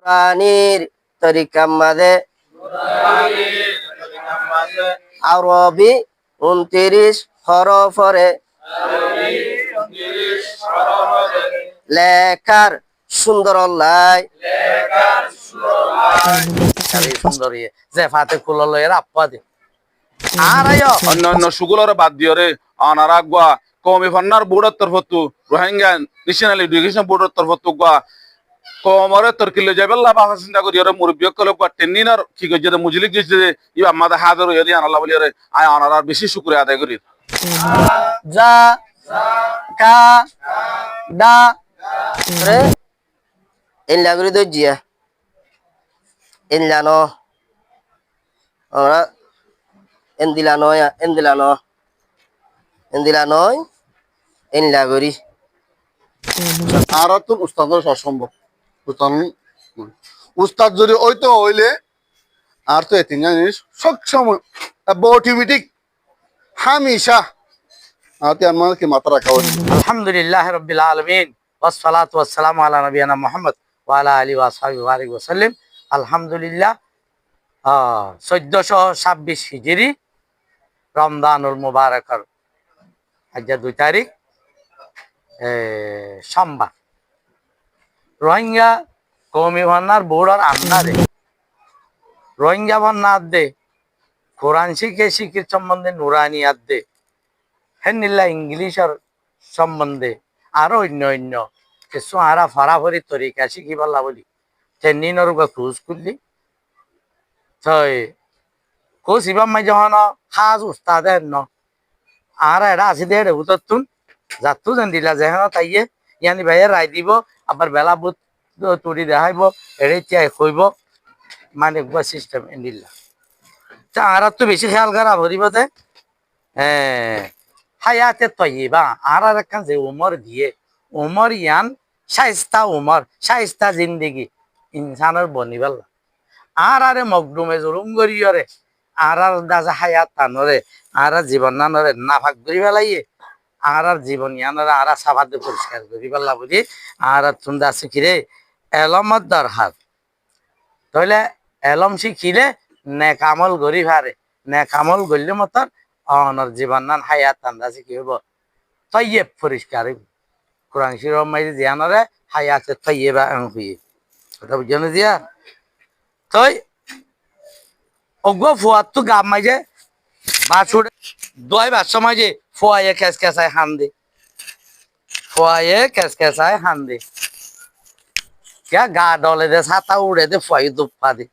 নুরানির তরিকার মাঝে আরবি 29 হরফরে লেখার সুন্দর লাই সুন্দর যে ফাতে কুলো লয়ের আপা দে আর অন্যান্য সুগুলোর বাদ দিয়ে রে অনারাগবা কমি ফান্নার বোর্ডের তরফতু রোহিঙ্গা ন্যাশনাল এডুকেশন বোর্ডের তরফতু গা কমরে তরকিলে যাবেল্লা বাসা চিন্তা করি ওরে মুরব্বী কলে গা টেন্নিনার কি কই যে মুজলিক যে ইবা আমাদের হাজার হইয়া দিয়ে আনাল্লাহ বলি রে আয় অনারার বেশি শুকরিয়া আদায় করি যা কা দা রে en la gru dojia en la no ora en dilano ya en dilano en la guri আর তো উস্তাদের অসম্ভব উস্তাদ উস্তাদ যদি ওইতো হইলে আর তো এতিন জানিস সবসময় অটোমেটিক হামেশা আতে আমার কি মাথা রাখা হয় alhamdulillah rabbil alamin wassalatu wassalamu ala nabiyyina muhammad wa ala alihi wa sahbihi wa alihi wasallam alhamdulillah 1426 হিজরি রমজানুল মুবারাকার আজ 2 তারিখ সোমবার রোহিঙ্গা কওমি ভান্নার বোর্ডার আন্দারে রোহিঙ্গা ভান্নার দে কোরআন শিক্ষিত সম্বন্ধে নুরানিয়াত দে হেনিল্লা ইংলিশের সম্বন্ধে আরো অন্য কিছু আরা ফরাফরি তরিকা শিখি পারলা বলি ট্রেনিংর ক্রুজ করলি কোচ ইবাম মাই যখন হাজ উস্তাদ আর এটা আছে দে উত্তর যাতু যেন দিলা যেন তাইয়ে ইয়ানি ভাইয়ে রায় দিব আবার বেলা বুত তুড়ি দেখাইব এড়ে তিয়াই কইব মানে সিস্টেম এন্দিল্লা তা আর তো বেশি খেয়াল করা ভরিবতে হায়াতে তৈবা আর একখান যে উমর দিয়ে উমর ইয়ান শাইস্তা জিন্দেগি ইনসানের বনিবাল্লা আর আরে মগডুমে জরুম গরিয়রে আর দাজা হায়াত টানরে আর জীবন নানরে নাফাক করি পেলাইয়ে আর জীবন ইয়ানরে আর সাফাতে পরিষ্কার করি পেলা বুঝি আর তুমি আছে কিরে এলমত দরকার তাহলে এলম শিখিলে নেকামল গরি ভারে নেকামল গড়লে মতন অনর জীবন নান হায়াত আন্দাজে কি হব তৈয়ে পরিষ্কার কোরআন শিরম মাই জিয়ানরে হায়াতে তৈয়ে বা হইয়ে কথা বুঝছো না দিয়া তই অগ্য ফুয়াত তো গাম মাইজে বাছুড়ে দয় বাচ্চা মাঝে ফোয়ায়ে খেসায় হান দে ফোয়ায়ে খেসায় হান দে কে গা ডলে দে ছাতা উড়ে দে ফোয়াই দুপ্পা দে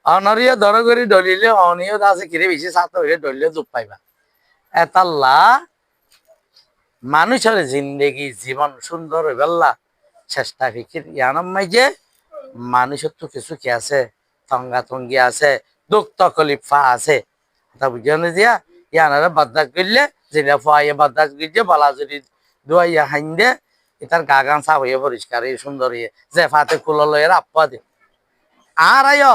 অনরিয় দর করি ডলিলে অনিয়ত আছে কিরে বেশি ছাতা হইলে ডলিলে দুপ পাইবা এতাল্লা মানুষের জিন্দেগি জীবন সুন্দর হইবাল্লা চেষ্টা ফিকির ইয়ানম মাইজে মানুষের তো কিছু কি আছে তঙ্গা তঙ্গি আছে দুঃখ তকলিফা আছে তা বুঝে না দিয়া ইয়ানারে বরদাস করলে যেটা ফুয়াইয়ে বরদাস করছে বলা যদি দুয়াইয়া হাইন দে এটার গা গান সাফ হইয়ে পরিষ্কার সুন্দর হইয়ে যে ফাতে কুলো লয়ের আপা দে আর আয়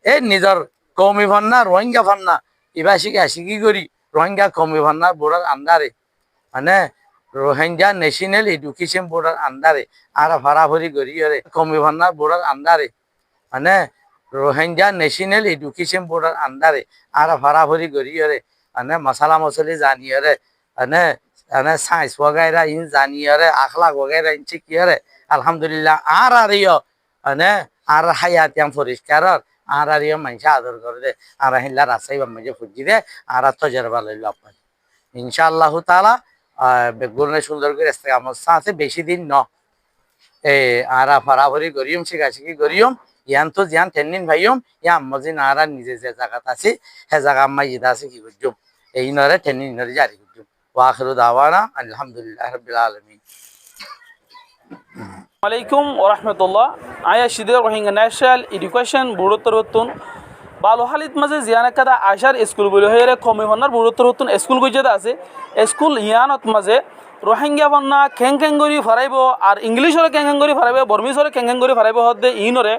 এই নিজের কৌমি ভান্না রোহিঙ্গা ভান্না এবার শিখি করি রোহিঙ্গা কৌমি ভান্নার বোর্ডের আন্ডারে মানে রোহিঙ্গা ন্যাশনাল এডুকেশন বোর্ডের আন্ডারে আর ভরাভরি গড়িয়ে কৌমি ভান্নার বোর্ডের আন্ডারে মানে রোহিঙ্গা ন্যাশনাল এডুকেশন বোর্ডের আন্ডারে আর ভরাভরি গড়িয়ে মানে মশলা মশলি জানিয়ে মানে মানে সায়েন্স वगैरह इन জানিয়ে আখলাক वगैरह इन শিখিয়ে আলহামদুলিল্লাহ আর মানে আর হায়াত পরিষ্কার আর মানুষ আদর করে দে আর হিল্লা রাস্তায় মাঝে ফুজি দে আর তজরবা লইল আপনার ইনশাআল্লাহ তাআলা বেগুনে সুন্দর করে আমার সাথে বেশি দিন ন আর ফারাফরি করিম শিখাশিখি করিম ইয়ান তো জিয়ান টেনিন ভাইম ইয়া মজিন আর নিজে যে জায়গাত আছে হে জায়গা আম্মা ইদা আছে কি করজুম এই নরে টেনিন নরে জারি করজুম ওয়া আখিরু দাওয়ানা আলহামদুলিল্লাহি রাব্বিল আলামিন আলাইকুম ওয়া রাহমাতুল্লাহ আয়া শিদে রোহিঙ্গা ন্যাশনাল এডুকেশন বোর্ড তরফতুন বালো হালিত মাঝে জিয়ানা কাদা আশার স্কুল বলে হয়ে কমি হনার বোর্ড তরফতুন স্কুল গইজেদা আছে স্কুল ইয়ানত মাঝে রোহিঙ্গা বন্যা খেং করি ফরাইব আর ইংলিশরে খেং করি ফরাইব বর্মিশরে খেং করি ফরাইব হদে ইনরে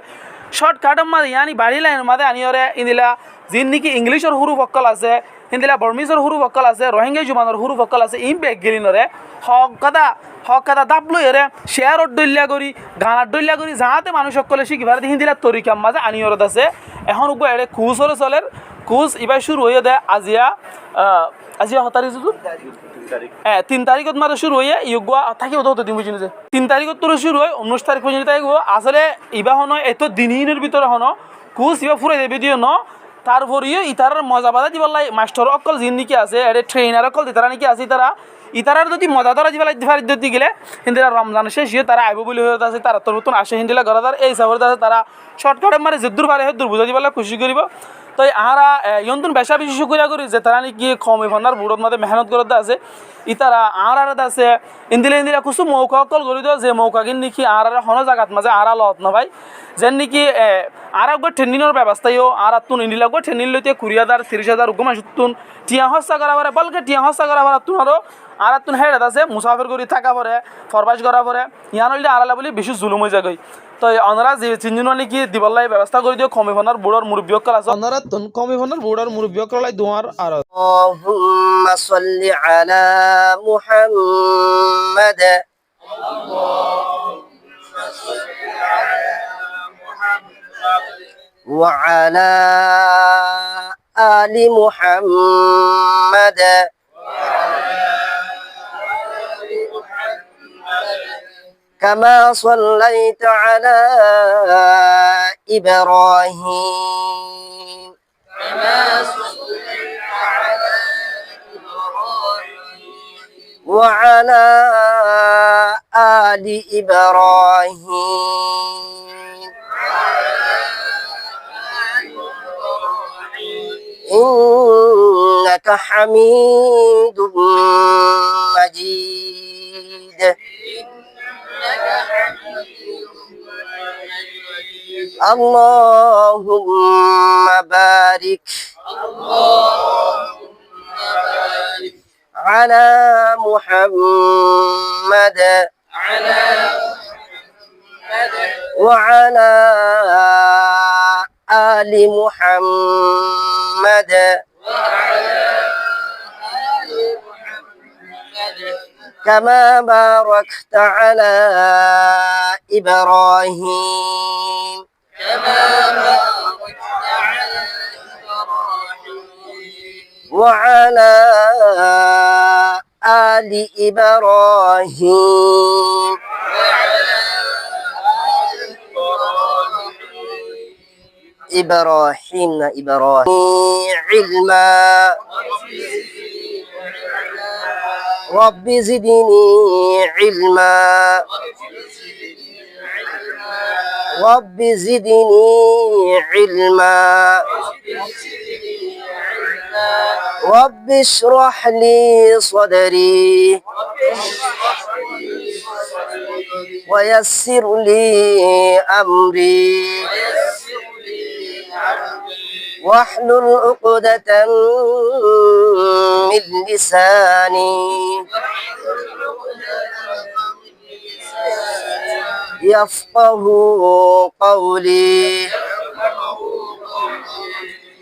শর্টকাট মাঝে ইয়ানি বাড়ি লাইন মাঝে আনিয়রে ইনিলা যিন নেকি ইংলিশৰ সৰু অকল আছে হিন্দিলা বৰ্মিজৰ সৰু অকল আছে রোহিঙ্গা জুমানৰ সৰু অকল আছে ইন বেগ গেলিনৰে হক কাদা দাপ লৈ এৰে শ্বেয়াৰত দলিয়া কৰি গানাত দলিয়া কৰি যাতে মানুহ সকলে শিকিবাৰ হিন্দিলা তৰিকাম মাজে আনিয়ৰত আছে এখন উপ এৰে কুচৰ চলেৰ কুচ ইবাৰ শুরু হয়ে দেয় আজিয়া হতারি যুদু 3 তারিখত মাত্র শুরু হয়ে ইয়োগা থাকি হতো দিন বুঝিনি যে 3 তারিখত তোর শুরু হয় 19 তারিখ পর্যন্ত তাই আসলে ইবা হন এত দিনের ভিতরে হন কুচ ইবা ফুরাই দেবে দিও ন তারপরেও ইতার মজা বাদা দিবালাই মাস্টার অকল যিন নাকি আছে এর ট্রেনার অকল তারা নাকি আছে তারা ইতারার যদি মজা ধরা দিবালাই দিতে গেলে হিন্দিরা রমজান শেষ হয়ে তারা আইব বলে হয়ে আছে তারা তোর নতুন আসে হিন্দিলা ঘরাদার এই সাবর আছে তারা শর্টকাটে মারে যেদূর পারে হেদূর বুঝা দিবালাই খুশি করিব তো আহারা ইয়ন্তন বেশা বেশি শুক্রিয়া করি যে তারা নাকি কমে ফোনার বুড়োর মধ্যে মেহনত করতে আছে ইতারা আর আছে ইন্দিলা কিছু মৌকা অকল করি দিও যে মৌকা কিন নাকি আর হন জায়গাত মাঝে আর লত ন ভাই যেন নাকি আর একবার ট্রেনিংয়ের ব্যবস্থাও আর তুন ইন্দিলা একবার ট্রেনিং লইতে 20,000 30,000 উগমা সুতুন টিয়া হস্তা করা পারে বলকে টিয়া হস্তা করা পারে তুন আর তুন হেড আছে মুসাফির করি থাকা পরে ফরবাস করা পরে ইয়ান হইলে আড়ালা বলি বেশি জুলুম হয়ে যায় তো অনারা যে চিনজন নাকি দিবলাই ব্যবস্থা করে দিও কমি ফোনার বুড়োর মুরব্বী অকল আছে অনারা কমি ফোনার বুড়োর মুরব্বী অকল দোয়ার আর اللهم صل على محمد وعلى آل محمد كما صليت على إبراهيم وعلى آل إبراهيم إنك حميد مجيد اللهم بارك على محمد وعلى آل محمد كما باركت على إبراهيم وعلى آل إبراهيم إبراهيم علما رب زدني علما رب زدني علما رب اشرح لي صدري ويسر لي أمري واحلل عقدة من لساني يفقه قولي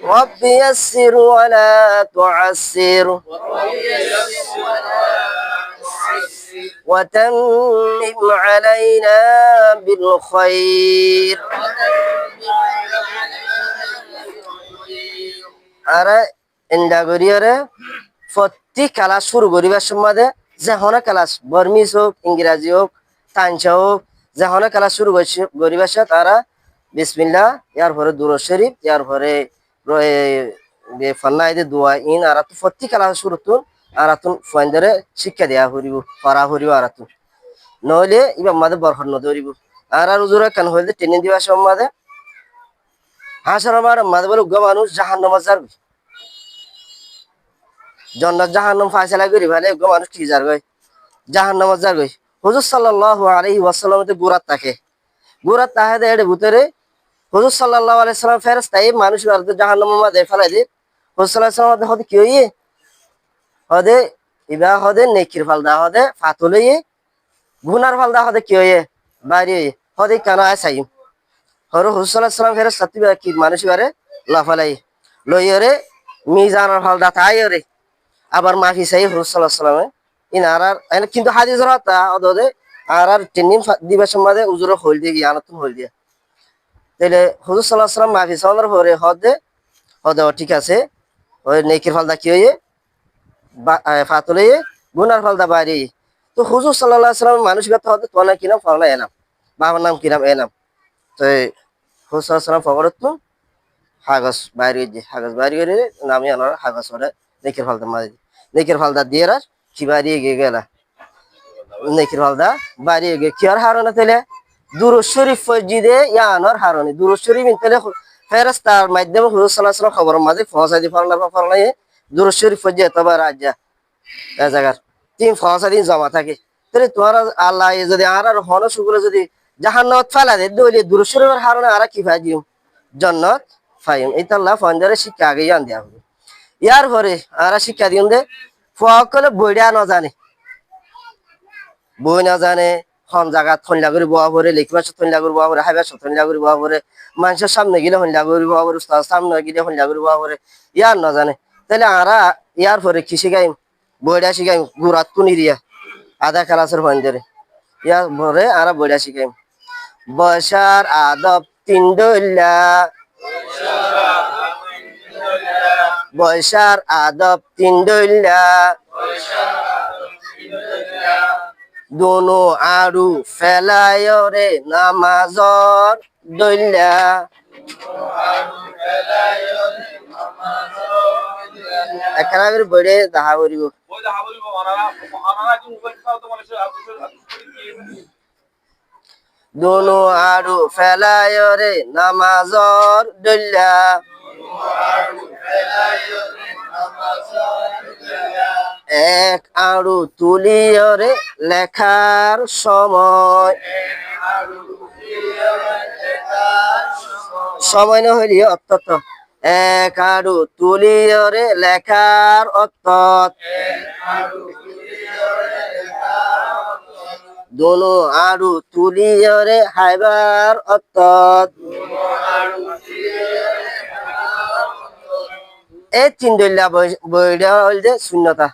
رب يسر ولا تعسر وتمم علينا بالخير আরে এন্ডা করিয়ারে প্রতি ক্লাস শুরু করিবার সময় যে হন ক্লাস বর্মিস হোক ইংরাজি হোক সায়েন্স হোক যে হন ক্লাস শুরু করিবার তারা বিসমিল্লাহ ইয়ার পরে দুরূদ শরীফ ইয়ার পরে ফন্নাইদে দোয়া ইন আর তো প্রতি ক্লাস শুরু তুন আর তুন ফন্ডরে শিক্ষা দেয়া হরিব পড়া হরিব আর তুন নইলে ইবা মাদে বরহন নদরিব আর উজুরা কান হইলে ট্রেনিং দিবা সময় হাসার আমার মাদে বলে উগ্র মানুষ জাহান্নামে যাবে জন্নত জাহান্নাম ফায়সালা করি ভালে উগ্র মানুষ কি যাবে জাহান্নামে যাবে হুজুর সাল্লাল্লাহু আলাইহি ওয়াসাল্লাম তে গুরাত থাকে গুরাত তাহাদে এর ভিতরে হুজুর সাল্লাল্লাহু আলাইহি সাল্লাম ফেরেশতা এই মানুষ আর জাহান্নামে মাদে ফেলাই দি হুজুর সাল্লাল্লাহু আলাইহি সাল্লাম হদে কি হইয়ে হদে ইবা হদে নেকির ফল দা হদে ফাতুলে গুনার ফল দা হদে কি হইয়ে বাইরে হদে কানা আসাই হর হুজুর সাল্লাল্লাহু আলাইহি সাল্লাম ফেরেশতা কি মানুষ বারে লাফালাই লইয়রে মিজানের ফালদা তাইরে আবার মাফি চাই হুজুর সাল্লাল্লাহু আলাইহি ওয়াসাল্লামে ইনারার কিন্তু হাদিসের হতা ওদে আর ট্রেনিং দিবা সম্বাদে উজুর হল দিয়ে ইয়ানাতুন হল দিয়ে তাইলে হুজুর সাল্লাল্লাহু আলাইহি ওয়াসাল্লাম মাফি চাওয়ার পরে হদে হদে ঠিক আছে ওই নেকির ফালদা কি হয়ে ফাতলে গুনার ফালদা বাইরে তো হুজুর সাল্লাল্লাহু আলাইহি ওয়াসাল্লাম মানসিকতা হদে তো না কিনাম ফালনা এনাম বাবার নাম কিনাম এনাম তো হুজুর সাল্লাল্লাহু আলাইহি ওয়াসাল্লাম ফগরত হাগস বাইরে গেলে নামি আনার হাগস ওরে নেকির ফালদা মারি নেকির ফালদা দিয়ে আর কি বাইরে গিয়ে গেলা নেকির ফালদা বাইরে গিয়ে কি আর হারনা তেলে দুরূদ শরীফ ফজিদে ইয়ানোর হারনি দুরূদ শরীফ ইনতেলে ফেরেশতার মাধ্যমে হুজুর সাল্লাল্লাহু আলাইহি ওয়াসাল্লাম খবর মাঝে পৌঁছাই দি ফরলাই দুরূদ শরীফ ফজি এতবার রাজা এ জায়গার তিন পৌঁছা দিন জমা থাকে তাহলে তোমার আল্লাহ যদি আর হন সুগুলো যদি জাহান্নামত ফেলা দেয় দইলে দুরূদ শরীফের হারনে আর কি ফাই দিও জান্নাত ফাইম এটা আল্লাহ ফন্দারে শিক্ষা আগে আন দেয়া হবে ইয়ার পরে আর শিক্ষা দিন দে ফকলে বইড়া না জানে বই না জানে হন জায়গা থনলা করে বয়া পরে লিখবা থনলা করে বয়া পরে হাইবা থনলা করে বয়া পরে মানুষের সামনে গেলে হনলা করে বয়া পরে উস্তাদ সামনে গেলে হনলা করে বয়া পরে ইয়ার না জানে তাহলে আরা ইয়ার পরে কি শিখাইম বইড়া শিখাইম গুরাত কুনি দিয়া আধা ক্লাসের ফন্দারে ইয়ার পরে আরা বইড়া শিখাইম বসার আদব তিন দইল্লা বৈশার আদব তিন দইল্লা দোনো আড়ু ফেলায় রে নামাজর দইল্লা এখানে বইরে দেখা করিব দোনো আড়ু ফেলায় রে নামাজর দইল্লা এক আড়ু তুলিয়রে লেখার সময় সময় না হইলি অত্যত এক আড়ু তুলিয়রে লেখার অত্যত দোনো আড়ু তুলিয়রে হাইবার অত্যত এই তিন দইল্লা বইটা হল যে শূন্যতা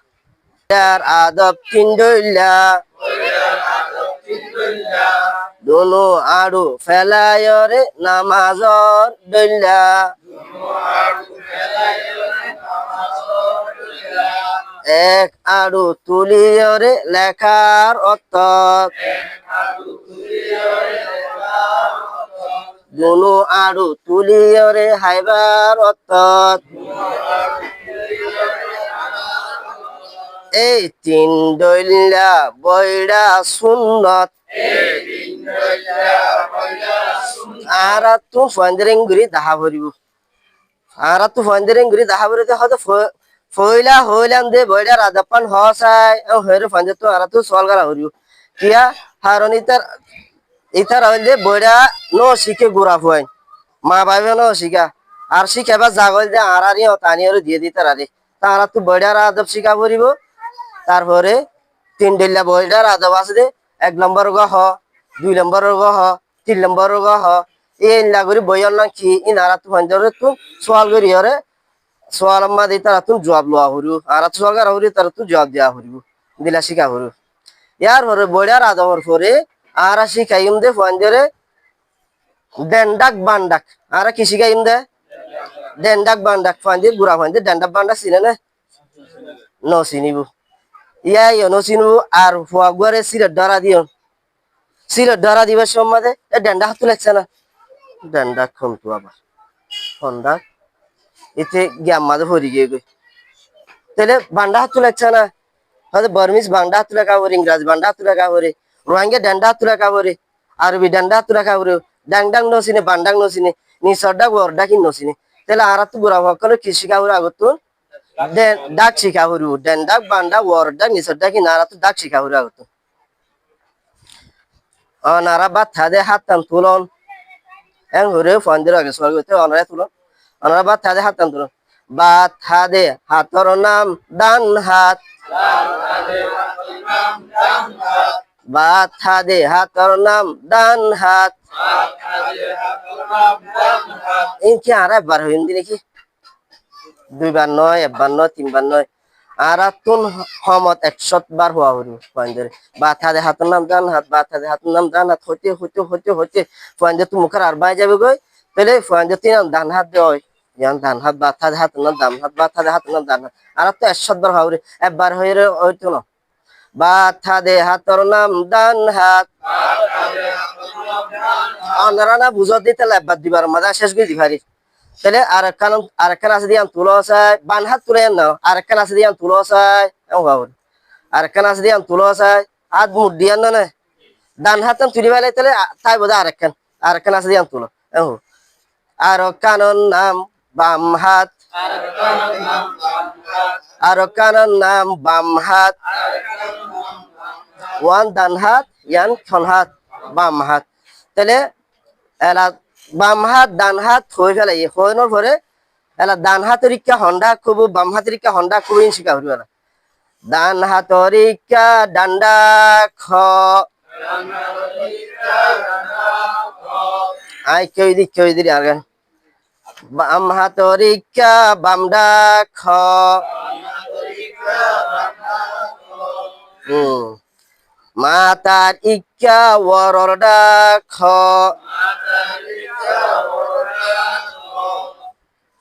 আদব তিন দইল্লা দোনো আড়ু ফেলায় রে নামাজর দইল্লা এক আড়ু তুলিয়রে লেখার অত্যত দোনো আড়ু তুলিয়রে হাইবার অত্যত এই তিন দইল্লা বইড়া সুন্নত আর তু ফন্দেরিং গুরি দাহা ভরিব আর তু ফন্দেরিং গুরি দাহা ভরিতে হয়তো ফইলা হইলাম দে বইড়ার আদাপান হসাই হইরে ফন্দে তো আর তু সল করা ভরিব কিয়া হারন ইতার হইলে বইড়া ন শিখে গুড়া ফুয়াই মা ভাইবে ন শিখা আর শিখাবার জাগল দে আর তানিয়ারে দিয়ে দিতে আরে তারা তু বইড়ার আদব শিখা ভরিব তারপরে তিন ডেল্লা বইটার আদব আছে দে এক নম্বর গহ দুই নম্বর গহ তিন নম্বর গহ এই লাগরি বইয়ার নাম কি ইনারা তু ফঞ্জরে তু সোয়াল করি হরে সোয়াল আম্মা দি তারা তু জবাব লওয়া হরিব আর তু সরকার হরি তারা তু জবাব দেওয়া হরিব দিলা শিখা হরিব ইয়ার পরে বইটার আদবর পরে আর শিখাইম দে ফঞ্জরে ডেন্ডাক বান্ডাক আর কি শিখাইম দে ডেন্ডাক বান্ডাক ফঞ্জির গুড়া ফঞ্জির ডেন্ডাক বান্ডাক চিনে না ন চিনিব ইয়াই নচিনু আর ফুয়াগুয়ারে সিলেট ধরা দিও সিলেট ধরা দিবার সময় ডেন্ডা হাত লাগছে না ডেন্ডা খমতু আবার হন্ডা এতে গ্যাম মাঝে ভরি গিয়ে গই তাহলে বান্ডা হাত লাগছে না হয়তো বর্মিস বান্ডা হাত লেখা করে ইংরাজি বান্ডা হাত লেখা করে রোহিঙ্গা ডেন্ডা হাত লেখা করে আরবি ডেন্ডা হাত লেখা করে ডাংডাং নচিনে বান্ডাং নচিনে নিচরডা ওরডা কি নচিনে তাহলে আর তো বুড়া সকলে কি শিখা করে আগত ডাক শিখা হরু ডেন্ডাক বান্ডা ওয়ারডা নিচরডা কি নারা তো ডাক শিখা হরু আগত নারা বাদ থাদে হাত টান তুলন এং হরে ফন্দের আগে সরগতে অনারে তুলন অনারা বাদ থাদে হাত টান তুলন বাদ থাদে হাতর নাম ডান হাত বাদ থাদে হাতর নাম ডান হাত ইনকি আরে বার হইন দি নাকি দুইবার নয়, একবার নয়, তিনবার নয়। আর তুন সমত 100 বার হওয়া হইব পয়েন্টের। বা থাদে হাতের নাম ডান হাত, বা থাদে হাতের নাম ডান হাত, হইতে হইতে হইতে হইতে পয়েন্টে তুমি মুখের আর বাই যাবে গই। তাহলে পয়েন্টে তিন ডান হাত দেওয়া হয়, যেমন ডান হাত বা থাদে হাতের নাম ডান হাত, বা থাদে হাতের নাম ডান হাত। আর তো 100 বার হওয়া হইব, একবার হয়ে হইতো না। বা থাদে হাতের নাম ডান হাত, আপনারা না বুঝত দিতে একবার দিবার মজা শেষ করে দিবারি। তাহলে আরেকখান আছে দিয়ে তুলো চাই, বান হাত তুলে না, আরেকখান আছে দিয়ে তুলো চাই, আরেকখান আছে দিয়ে তুলো চাই, হাত মুঠ দিয়ে না, ডান হাত তুলি ফেলে, তাহলে তাই বোধ আরেকখান আছে দিয়ে তুলো। আর কানন নাম বাম হাত, আর কানন নাম বাম হাত, ওয়ান ডান হাত, ইয়ান খন হাত বাম হাত। তাহলে এলা বাম হাত ডান হাত হয়ে ফেলে, হইনোর পরে এলা ডান হাতের ইচ্ছা হন্ডা খুব, বাম হাতের ইচ্ছা হন্ডা খুব শিখা হইব। ডান হাতের ইচ্ছা ডান্ডা খ, আই কেউ দিদি আর গান। বাম হাতের ইচ্ছা বামডা খ, মাতার ইচ্ছা ওরডা খ,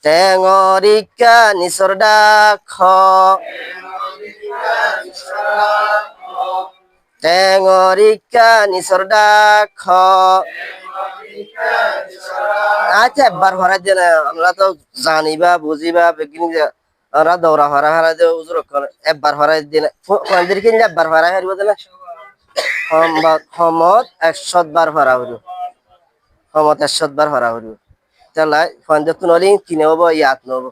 টেঙর ইচ্ছা নিসরডা খ, টেঙর ইচ্ছা নিসরডা খ। আচ্ছা একবার ভরাই দিয়ে না, আমরা তো জানিবা বুঝিবা বেগিনি, আমরা দৌড়া ভরা হারা দিয়ে উজুর একবার ভরাই দিয়ে না, কোনদিন কিনলে একবার ভরাই হারিব না। সমত 100 বার ভরা হইল, সমত 100 বার ভরা হইল। তাহলে ফোন নলি কিনে হবো ইয়াত নব।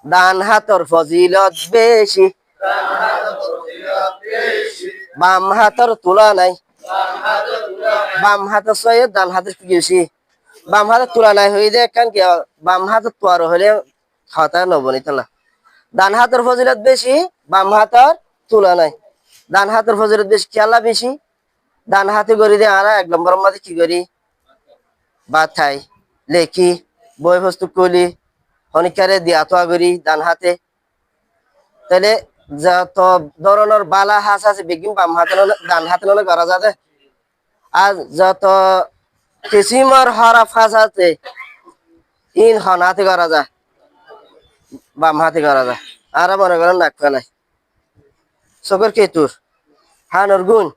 ডান হাতর ফজিলত বেশি, বাম হাতর তুলা নাই। বাম হাতের সয়ে ডান হাতের কি বেশি, বাম হাতের তুলা নাই হয়ে যায় কারণ কি বাম হাতের তোয়ার হলে খাওয়া নবনি। তাহলে ডান হাতের ফজিলত বেশি, বাম হাতের তুলা নাই। ডান হাতের ফজিলত বেশি খেলা বেশি, ডান হাতে করি দিয়ে আর 1 নম্বর মধ্যে কি করি বাথাই লেখি, বই প্রস্তুত করি, হনিকারে দিয়া তোয়া করি ডান হাতে। তাহলে যত ধরনের বালা হাস আছে বেগিন বাম হাতে ডান হাতে নলে করা যাবে। আর যত কিসিমর হরা ফাঁস আছে ইন হন হাতে করা যায়, বাম হাতে করা যায়। আর মনে করেন নাক ফেলাই চোখের কেতুর হানোর গুণ,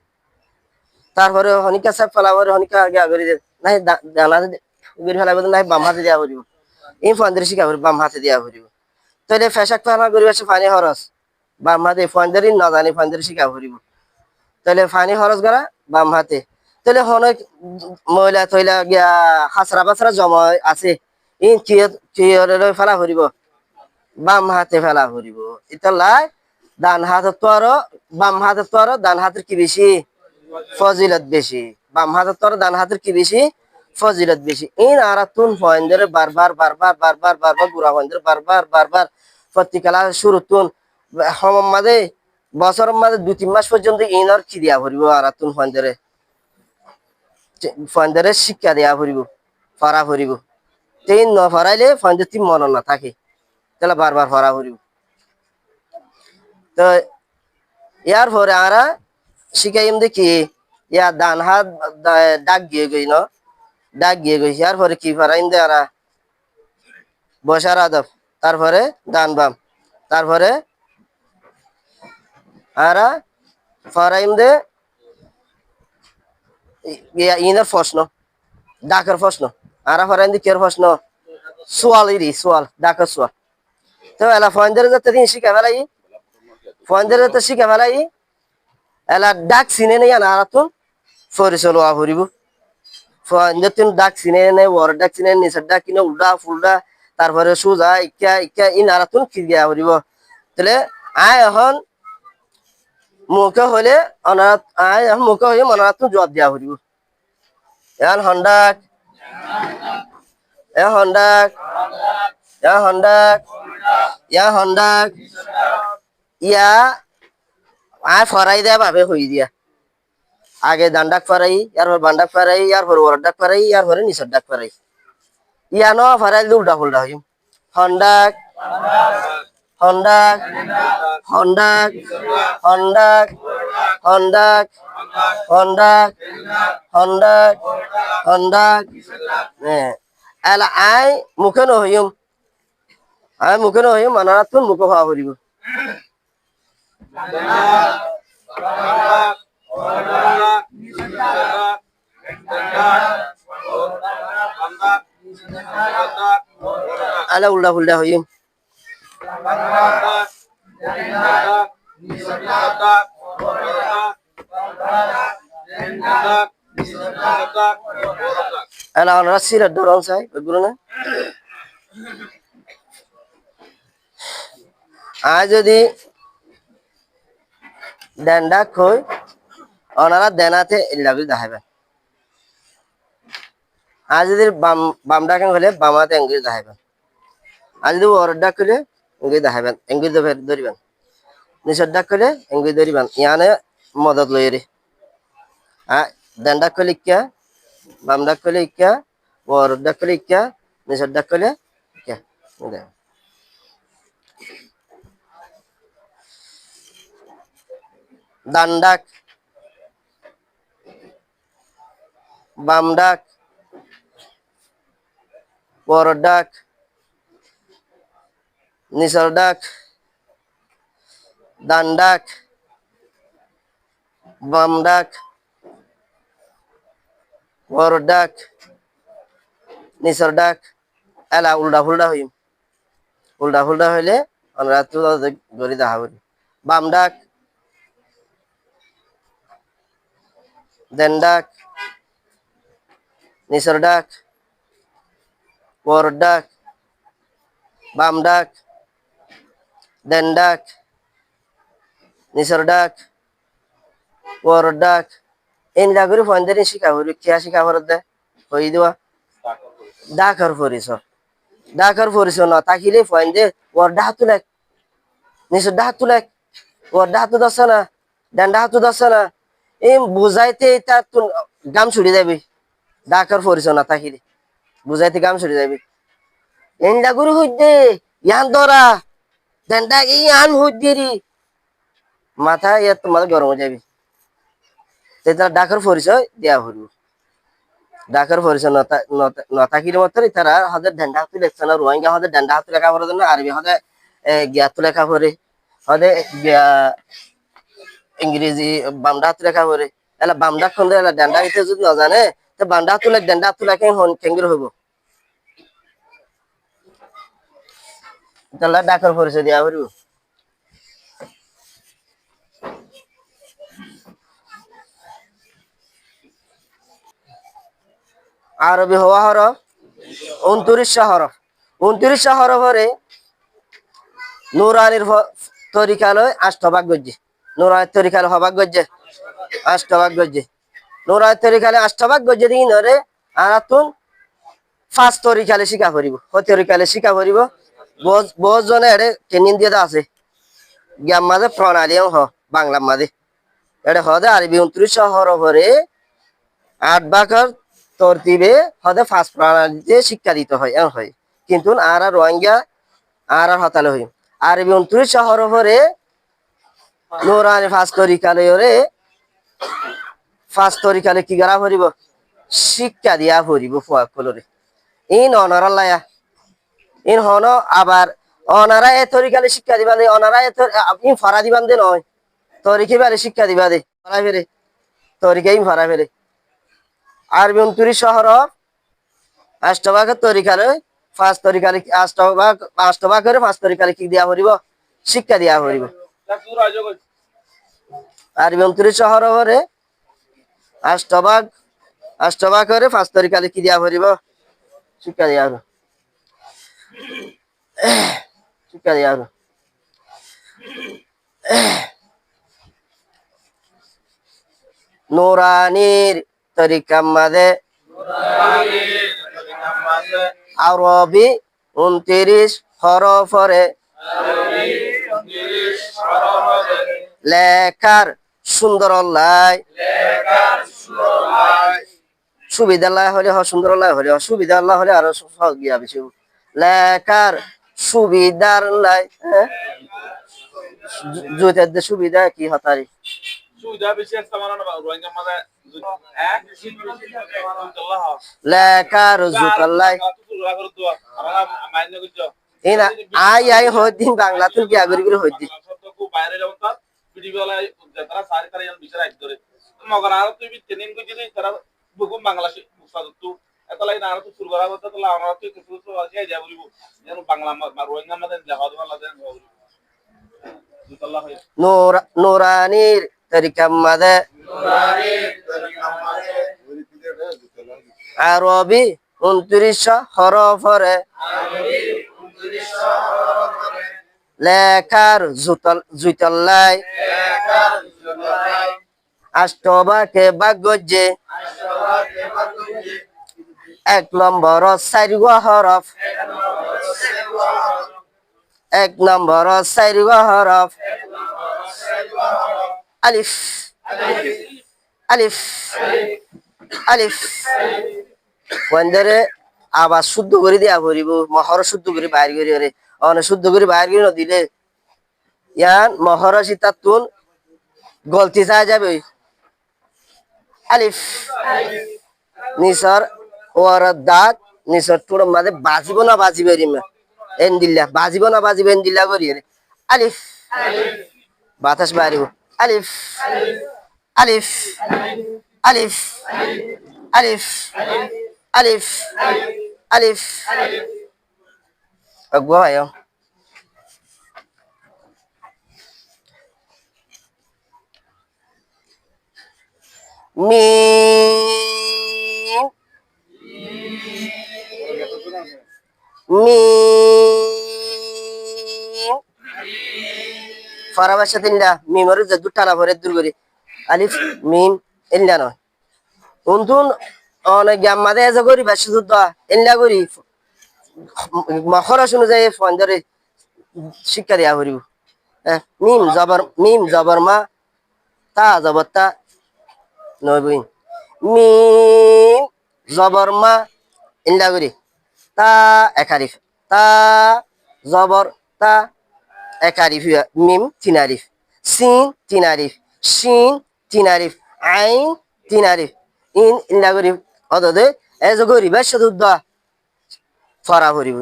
তারপরে হনিকা সাপ ফেলাবার হনিকা আগে আগরি নাই ডান হাতে ফেলাব নাই বাম হাতে দেওয়া করিব। ইন ফন্দের শিখা বাম হাতে দেওয়া করিব। তাহলে ফেসাক ফানা করিব পানি খরচ বাম হাতে, ফন্দের ন জানি ফন্দের শিখা করিব। তাহলে পানি খরচ করা বাম হাতে। তাহলে অনেক ময়লা থইলা গিয়া হাসরা বাসরা জমা আছে, ইন কি ফেলা করিব বাম হাতে ফেলা করিব। এটা লাই ডান হাতের তো আরো, বাম হাতের তো আরো ডান হাতের কি বেশি ফজিলত বেশি, বাম হাতের তো আরো ডান হাতের কি বেশি ফজিলত বেশি। ইন আর তুন পয়েন্টের বারবার বারবার বারবার বারবার গুড়া পয়েন্টের বারবার বারবার প্রতিকালা শুরু তুন সমম মাঝে বছরের মাঝে 2-3 মাস পর্যন্ত ইন আর কি দিয়া ভরিব আর তুন পয়েন্টের শিক্ষা দেয়া ভরিব, ফরা ভরিব। তিন ন ফরাইলে পয়েন্টের তিন মন না থাকে, তাহলে বারবার ফরা ভরিব। তো ইয়ার পরে আমরা শিখাইম দেখি ইয়া ডান হাত ডাক গিয়ে গই ন, ডাক গিয়ে গই। ইয়ার পরে কি ফরাইম দে আরা বসার আদব, তারপরে ডান বাম, তারপরে আরা ফরাইম দে ইনার প্রশ্ন, ডাকের প্রশ্ন। আরা ফরাইম দে কের প্রশ্ন, সোয়াল ইরি সোয়াল, ডাকের সোয়াল। তো এলা ফয়েন্দের যাতে দিন শিখা ফেলাই, ফয়েন্দের যাতে শিখা ফেলাই এলা ডাক চিনে নেই না আর তুন ফরিচল ওয়া ভরিব। ফয়েন্দের তুন ডাক চিনে নেই, ওর ডাক চিনে নিচের ডাক কিনে উল্টা ফুলটা, তারপরে সোজা ইকা ইকা ইন আর তুন খিরিয়া ভরিব। তাহলে আয় এখন মুখে হলে অনারাত, আয় এখন মুখে হয়ে মনারাত তুন জবাব দিয়া ভরিব। এখন হন্ডাক, এ হন্ডাক, ইয়া হন্ডাক, ইয়া হন্ডাক, ইয়া আয় ফরাই দেয়া ভাবে হই দিয়া। আগে ডান ডাক ফরাই, ইয়ার পর বান ডাক ফরাই, ইয়ার পর ওর ডাক ফরাই, ইয়ার পরে নিচের ডাক ফরাই। ইয়ানো ফারাইল উল্টা ফুলটা হইম হন্ডাক হন্ডাক হন্ডাক হন্ডাক হন্ডাক হন্ডাক হন্ডাক হন্ডাক এলা আই মুখে নহইম আই মুখে নহইম মানারাতুন মুখ হওয়া করিব আলা উল্টা ফুলটা হইম এলা ওনারা সিলেট ধরন চাই ওইগুলো না আজ যদি ডেন্ডা খই ওনারা দেনাতে লাগি দেখাবে আজ যদি বাম ডাকেন হলে বামাতে এঙ্গি দেখাবেন আজ যদি ওর ডাক হলে এঙ্গি দেখাবেন এঙ্গি ধরিবেন নিচের ডাক হলে এঙ্গি ধরিবেন ইয়ানে মদত লই রে দেন ডাক হলে ইক্কা বাম ডাক হলে ইক্কা ওর ডাক হলে ইক্কা নিচের ডাক হলে ইক্কা ডান ডাক বাম ডাক ওর ডাক নিচের ডাক ডান ডাক বাম ডাক ওর ডাক নিচের ডাক এলা উল্টা ফুলটা হইম উল্টা ফুলটা হইলে আমরা গড়ি দেখা করি বাম ডাক দেন ডাক নিচের ডাক ওর ডাক বাম ডাক দেন ডাক নিচের ডাক ওর ডাক এই ডাকরি ফোন দিয়ে শিখা হরি খেয়া শিখা হরত দে হই দেওয়া ডাকর ফরিস না তাকিলে ফোন দে ওর ডাক তুলে নিচের ডাক তুলে ওর ডাক তো দশ না দেন ডাক তো দশ না এই বুঝাইতে তা গাম ছুড়ে যাবি ডাকর ফরিস না তাকিলে বুঝাইতে গাম ছুড়ে যাবি এই ডাকরি হই দে ইয়ান ধরা দেন ডাক ইয়ান হই দেরি মাথা ইয়া তোমার গরম হয়ে যাবি তারা ডাকার পরিচয় দেওয়া হইল ডাকার পরিচয় নতাকির মতো তারা হদের ডেন্ডা হাতে লেখছে না রোহিঙ্গা হদের ডেন্ডা হাতে লেখা পড়ে না আরবি হদে জ্ঞাত লেখা পড়ে হদে ইংরেজি বামডা হাতে লেখা পড়ে এলা বামডা খন্দে এলা ডেন্ডা হিতে যদি না জানে তো বামডা হাতে লেখ ডেন্ডা হাতে লেখে কেঙ্গির হইব তাহলে ডাকার পরিচয় দেওয়া হইব আরবি হওয়া হরফ 29 হরফ 29 হরফরে নুরানির তরিকালয় 8 ভাগ গজ্জে নুরানির তরিকালয় হবাগ গজ্জে 8 ভাগ গজ্জে নুরানির তরিকালয় 8 ভাগ গজ্জে দিন রে আরাতুন 5 তরিকালে শিখা করিব তরিকালে শিখা করিব বহুত জনে এড়ে ট্রেনিং দিয়ে আছে জ্ঞান মাঝে প্রণালীও হ বাংলা মাঝে এড়ে হদে আরবি 29 হরফরে 8 ভাগের তরতিবে হদে ফার্স্ট প্রণালীতে শিক্ষা দিতে হয় এমন হয় কিন্তু আর রোহিঙ্গা আর হতালে হয় আরবি 29 হরফরে নুরানি ফার্স্ট তরিকালে কি করা পড়িব শিক্ষা দিয়া পড়িব ফুয়া কলরে ইন অনারালায়া ইন হন আবার অনারা এ তরিকালে শিক্ষা দিবা দে অনারা আপনি ফরা দিবান দে নয় তরিকে বারে শিক্ষা দিবা দে ফরা ফেরে তরিকাই ফরা ফেরে আরবি 29 হরফ 8 ভাগের তরিকালে 5 তরিকালে 8 ভাগ করে 5 তরিকালে কি দিয়া পড়িব শিক্ষা দিয়া পড়িব আরবি 29 হরফরে 8 ভাগ করে 5 তরিকালে কি দিয়া পড়িব শিক্ষা দিয়া শিক্ষা দিয়া নুরানির তরিকার মাঝে আরবি 29 হরফরে লেখার সুন্দর লাই সুবিধা লাই হলে সুন্দর লাই হলে সুবিধা লাই হলে আরো সহজ গিয়া বেশি লেখার সুবিধার লাই জুতের যে সুবিধা কি হতারি সুবিধা বেশি আছে আমার না রোহিঙ্গা মাঝে এক লেখার জুতার লাই এই না আই আই হইদিন বাংলা তুই কি আগরি করে হইদিন বাইরে যাবো তার ভিডিওলাই তারা সারি তারা ইয়ান বিচার আইত ধরে মগর আর তুই ট্রেনিং কই দিলি তারা বহু বাংলা উস্তাদ তু এতলাই না আর তো শুরু করা কথা তো আমরা তো কিছু কিছু আছে যা বলিব যেন বাংলা রোহিঙ্গা মাঝে দেখা দেওয়া লাগে আল্লাহ নুরানির তরিকা মাদে আরবি 29 হরফরে লেখার জুতল্লাই আষ্টবাকে বাগজে 1 নম্বর 4 হরফ 1 নম্বর 4 হরফ আলিফ আলিফ আলিফ বন্ধরে আবার শুদ্ধ করে দিয়া ভরিব মহর শুদ্ধ করে বাইর করি রে অনেক শুদ্ধ করে বাইর করে দিলে ইয়ান মহর সীতাতুন গলতি চাই যাবে আলিফ নিসর ওর দাঁত নিসর তোর মাঝে বাজিব না বাজিবে রিমা এন দিল্লা বাজিব না বাজিবে এন দিল্লা করি রে আলিফ বাতাস বাড়িব আলিফ আলিফ আলিফ আলিফ আলিফ আলিফ আগো আyo মিম মিম ফারাবাসা তিনটা মিমর যে দুটা না ভরে দূর করি আলিফ মিম এন্ডা নয় উনতুন অনেক গ্যামাদে এজা করি বাসা যুদ্ধ এন্ডা করি মখরা শুনে যায় ফন্দরে শিক্ষা দেয়া করিব মিম জবর মা তা জবর তা নবীন মিম জবর মা এন্ডা করি তা একারিফ তা জবর তা একারিফ মিম তিন আলিফ সিন তিন আলিফ শিন তিন আলিফ আইন তিন আলিফ ইন এন্ডা করি অদদে এজা করি বাসা যুদ্ধ ফরা করিব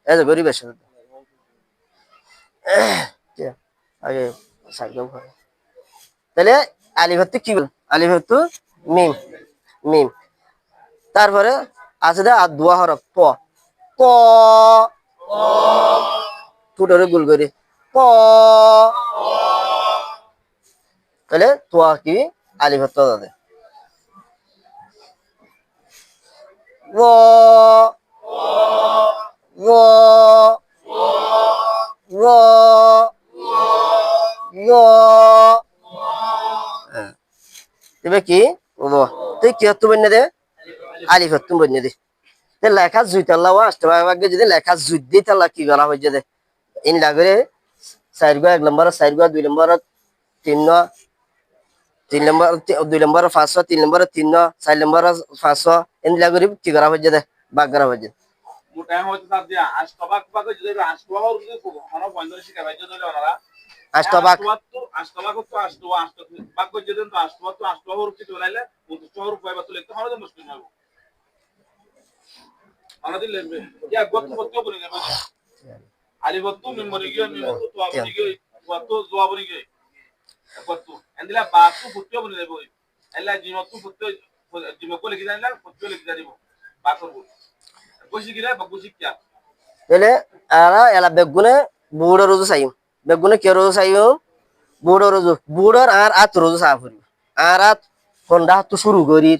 এজা করি বাসা যুদ্ধ আগে সাইকেল করে তাহলে আলিফাত কি বল আলিফাত মিম মিম তারপরে আছে দা আর দোয়া হরফ প প ফুটরে গুল করে প তাহলে তোয়া কি আলিফাত দাদে ও ও ও তবে কি তুই কি হতো বন্যা দে আলিফ হতো বন্যা দে লেখা জুইতাল্লা আষ্টভাগে যদি লেখা জুই দি তাল্লা কি করা হয়ে they in লাগরে 4 1 number 4 2 number 3 number 2 number 500 3 number 3 4 number 500 in লাগরে কি করা হয়ে দে বাগ করা হয়ে মোটা হইতে সাব দিয়া আষ্টবাক বাক যদি আষ্টবাক ওর যদি হন বন্ধরে শিখা ভাই যদি ওনারা আষ্টবাক আষ্টবাক তো আষ্টবাক যদি তো আষ্টবাক ওর কিছু লাইলে 50 ওর পাইবা তো লিখতে হবে মুশকিল হবে আমাদের লিখবে ইয়া গত বক্ত বলি নেবে আলি বক্ত মেমরি গিয়ে মেমরি তো আপনি গিয়ে কত জবাব গিয়ে কত এন্দিলা বাতু ফুটতে বলি নেবে এলা জিমতু ফুটতে জিমকো লিখি জানিলা ফুটতে লিখি জানিব বাতর বল কইছি কি রে বকুছি কি এলে আরা এলা বেগুনে বুড়ো রোজ চাইম বেগুনে কে রোজ চাইম বুড়ো রোজ বুড়োর আর আত রোজ সাফরি আর আত ফন্ডা তো শুরু করি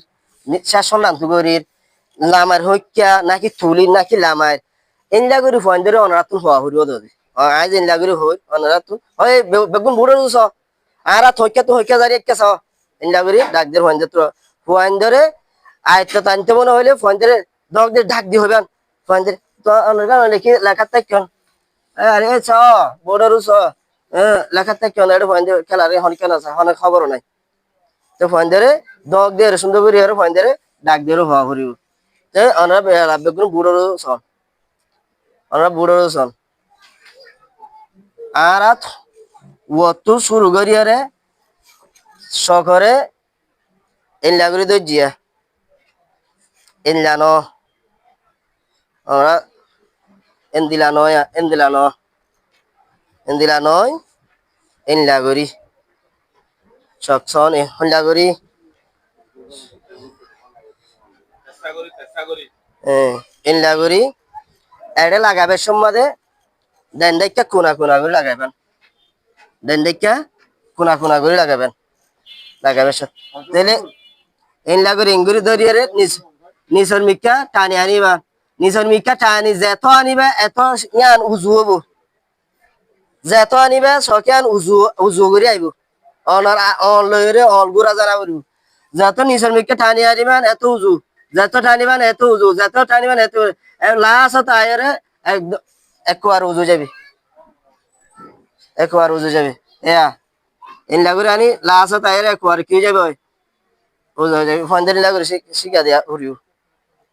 শাসন নাম তো করি লামার হইকা নাকি তুলি নাকি লামার এনলা করি ফোন ধরে অনারা তুন হওয়া হরিও দে আজ এনলা করি হই অনারা তুন হয় বেগুন বুড়ো রোজ আর আত হইকা তো হইকা জারি একটা ছ এনলা করি ডাক দের ফোন ধরে আয়ত্ত টানতে মনে হইলে ফোন ধরে দগ দিয়ে ঢাক দিয়ে হইবেন ফোন ধরে তো অনারা লিখি লেখাতে কেন আরে ছ বুড়ো রোজ লেখাতে কেন এটা ফোন ধরে খেলারে হন কেন আছে হন খবর নাই তো ফোন ধরে দগ দিয়ে সুন্দর করে ফোন ধরে ডাক দিয়ে হওয়া করিব তে আমরা রাব্বে কোন বুড়ো সন আমরা বুড়ো সন আর ওতো শুরু করিয়ারে শখরে ইনলা করে দইজিয়া ইনলানো আমরা এন্দিলানো ইনলা করি সন ইনলা করি ইনলা করি এটা লাগাবে সম্মাদে দেন দেখা কোনা কোনা করে লাগাবেন দেন দেখা কোনা কোনা করে লাগাবেন তাহলে ইনলা করে ইঙ্গুরি ধরিয়ে নিচর মিকা টানি আনিবা নিচর মিকা টানি যেত আনিবা এত ইয়ান উজু হবো যেত আনিবা সকিয়ান উজু করে আইব অনার অন লইরে অল গুড়া জানা করব যত নিচর মিকা টানি আনিবান এত উজু যত টানিবান এত উজু যত টানিবান এত লাস্ট আয়রে একদম একবার উজু যাবে এয়া ইনলা করে আনি লাস্ট আয়রে একবার কি যাবে উজু যাবে ফন্দের ইনলা করে শিখা দিয়া উড়িও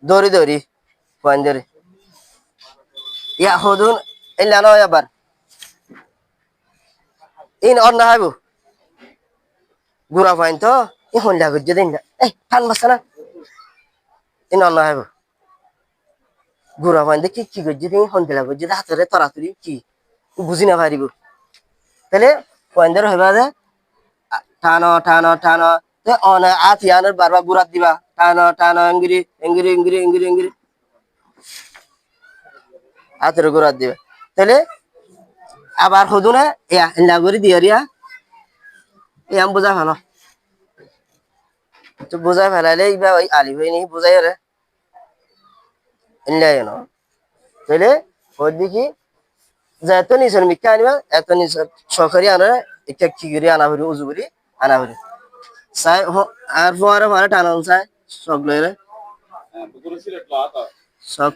দৌড়ি ফন্দের ইয়া হদুন ইনলা নয় আবার ইন অন্য হাইব গুড়া ফাইন তো ই হন্ডা করছে দিন এই টান বাসা না ইন অন্য হাইব গুড়া ফাইন দেখি কি করছে দিন হন্ডা করছে হাতের তরাতরি কি বুঝি না পারিব তাহলে ফন্দের হইবা যে টানো আথিয়ানোর বারবার গুড়াত দিবা টানো এঙ্গিরি হাতের গুড়াত দিবা তাহলে আবার হদু না ইয়া ইল্লা করে দিয়ারিয়া ইয়াম বোঝা ভালো তো বোঝা ফেলাইলে ইবা ওই আলি হয়ে নি বোঝাই রে ইল্লা এনো তাহলে ওর দিকে যেত নিচের মিক্কা আনিবা এত নিচের সরকারি আনা একটা কি করে আনা হরি উজু করি আনা হরি চাই আর পরে পরে টানান চাই সব লইরে সব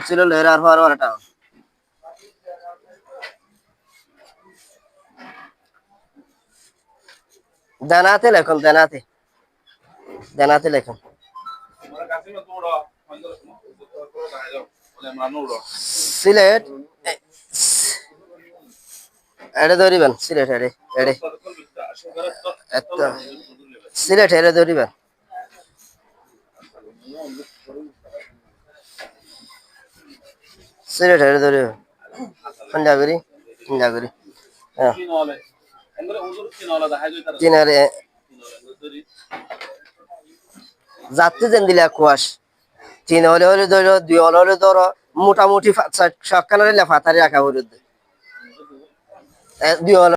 ছিল লইরে আর পরে পরে টানান দানাতে লেখন সিলেট এটা ধরিবেন সিলেট এটা ধরিবেন পঞ্জাগরি হ্যাঁ চিনারে যাত্রী যেন দিলে কুয়াশ 3 হলে ধরো 2 হলে ধরো মোটামুটি সকালে ফাতারি রাখা হলো 2